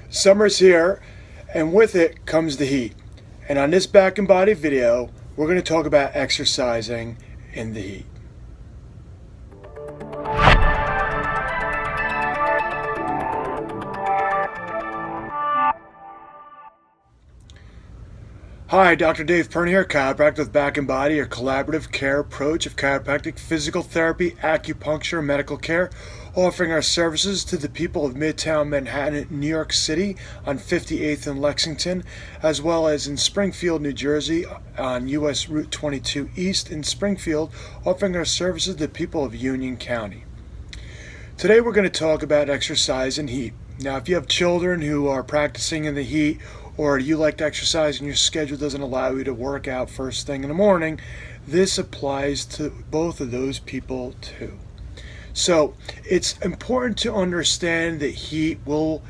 Summer's here, and with it comes the heat. And on this back and body video, we're going to talk about exercising in the heat. Hi, Dr. Dave Perna here, chiropractor with Back and Body, your collaborative care approach of chiropractic, physical therapy, acupuncture, and medical care, offering our services to the people of Midtown Manhattan, New York City on 58th and Lexington, as well as in Springfield, New Jersey on US Route 22 East in Springfield, offering our services to the people of Union County. Today we're going to talk about exercise in heat. Now, if you have children who are practicing in the heat, or you like to exercise and your schedule doesn't allow you to work out first thing in the morning, this applies to both of those people too. So it's important to understand that heat will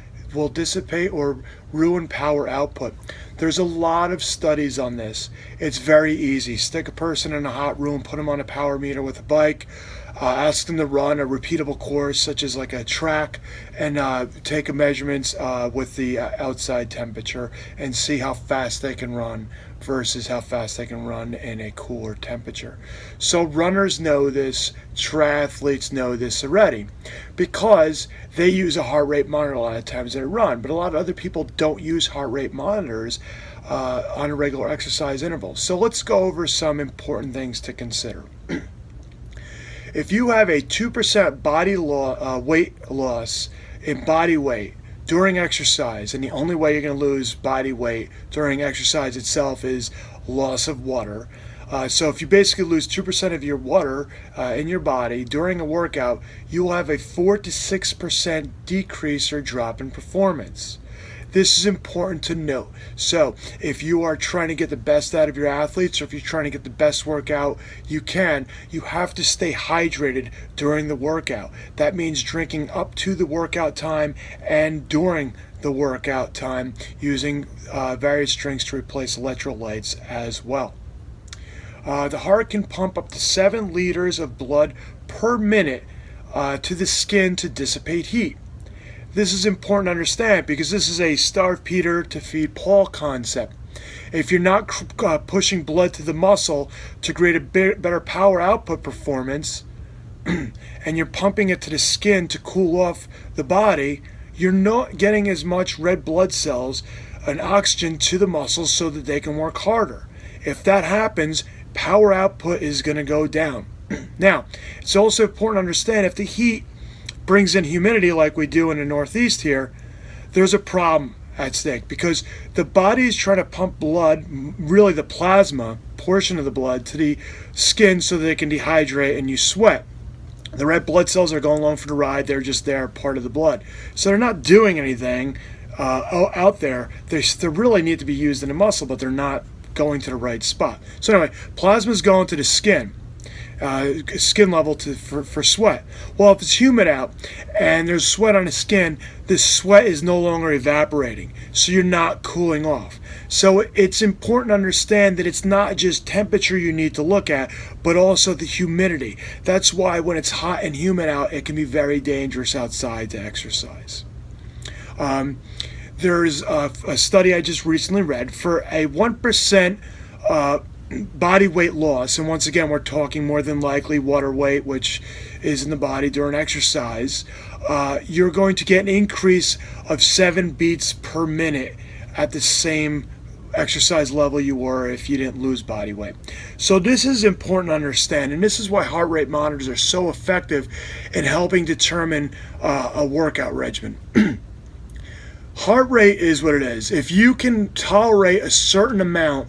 dissipate or ruin power output. There's a lot of studies on this. It's very easy. Stick a person in a hot room, put them on a power meter with a bike, ask them to run a repeatable course such as like a track, and take measurements with the outside temperature and see how fast they can run versus how fast they can run in a cooler temperature. So runners know this, triathletes know this already, because they use a heart rate monitor a lot of times they run, but a lot of other people don't use heart rate monitors on a regular exercise interval. So let's go over some important things to consider. If you have a 2% weight loss in body weight during exercise, and the only way you're going to lose body weight during exercise itself is loss of water. So if you basically lose 2% of your water in your body during a workout, you will have a 4 to 6% decrease or drop in performance. This is important to note. So if you are trying to get the best out of your athletes, or if you're trying to get the best workout you can, you have to stay hydrated during the workout. That means drinking up to the workout time and during the workout time, using various drinks to replace electrolytes as well. The heart can pump up to 7 liters of blood per minute to the skin to dissipate heat. This is important to understand because this is a starve Peter to feed Paul concept. If you're not pushing blood to the muscle to create a better power output performance, and you're pumping it to the skin to cool off the body, you're not getting as much red blood cells and oxygen to the muscles so that they can work harder. If that happens, power output is going to go down. Now, it's also important to understand if the heat brings in humidity like we do in the Northeast here, there's a problem at stake because the body is trying to pump blood, really the plasma portion of the blood, to the skin so that they can dehydrate and you sweat. The red blood cells are going along for the ride. They're just there, part of the blood. So they're not doing anything out there. They really need to be used in the muscle, but they're not going to the right spot. So anyway, plasma is going to the skin. Skin level for sweat. Well, if it's humid out and there's sweat on the skin, the sweat is no longer evaporating, so you're not cooling off. So it's important to understand that it's not just temperature you need to look at, but also the humidity. That's why when it's hot and humid out, it can be very dangerous outside to exercise. There's a study I just recently read for a 1% body weight loss, and once again we're talking more than likely water weight, which is in the body during exercise, you're going to get an increase of 7 beats per minute at the same exercise level you were if you didn't lose body weight. So this is important to understand, and this is why heart rate monitors are so effective in helping determine a workout regimen. Heart rate is what it is. If you can tolerate a certain amount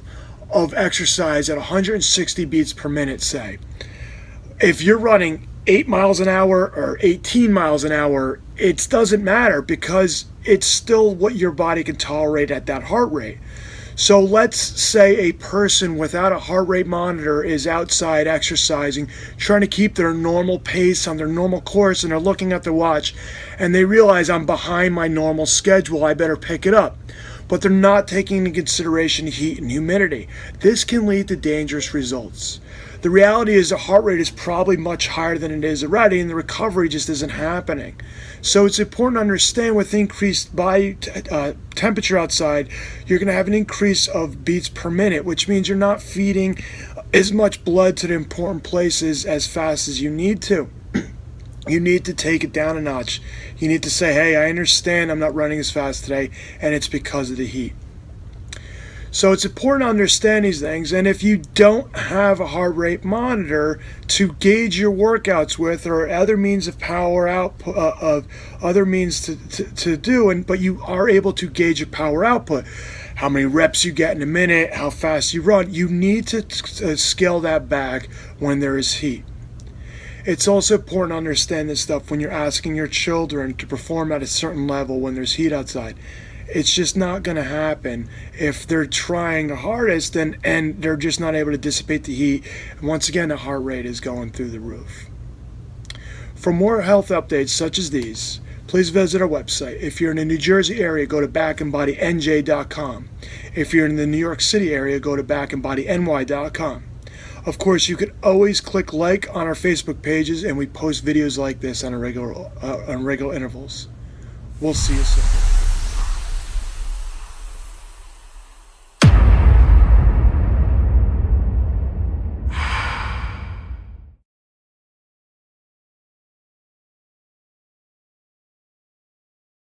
of exercise at 160 beats per minute, say, if you're running 8 miles an hour or 18 miles an hour, it doesn't matter because it's still what your body can tolerate at that heart rate. So let's say a person without a heart rate monitor is outside exercising, trying to keep their normal pace on their normal course, and they're looking at their watch and they realize, I'm behind my normal schedule, I better pick it up. But they're not taking into consideration heat and humidity. This can lead to dangerous results. The reality is the heart rate is probably much higher than it is already, and the recovery just isn't happening. So it's important to understand with increased body temperature outside, you're going to have an increase of beats per minute, which means you're not feeding as much blood to the important places as fast as you need to. You need to take it down a notch. You need to say, hey, I understand I'm not running as fast today, and it's because of the heat. So it's important to understand these things, and if you don't have a heart rate monitor to gauge your workouts with, or other means of power output, of other means to do, but you are able to gauge your power output, how many reps you get in a minute, how fast you run, you need to scale that back when there is heat. It's also important to understand this stuff when you're asking your children to perform at a certain level when there's heat outside. It's just not going to happen if they're trying the hardest and they're just not able to dissipate the heat. And once again, the heart rate is going through the roof. For more health updates such as these, please visit our website. If you're in the New Jersey area, go to backandbodynj.com. If you're in the New York City area, go to backandbodyny.com. Of course, you can always click like on our Facebook pages, and we post videos like this on regular intervals. We'll see you soon.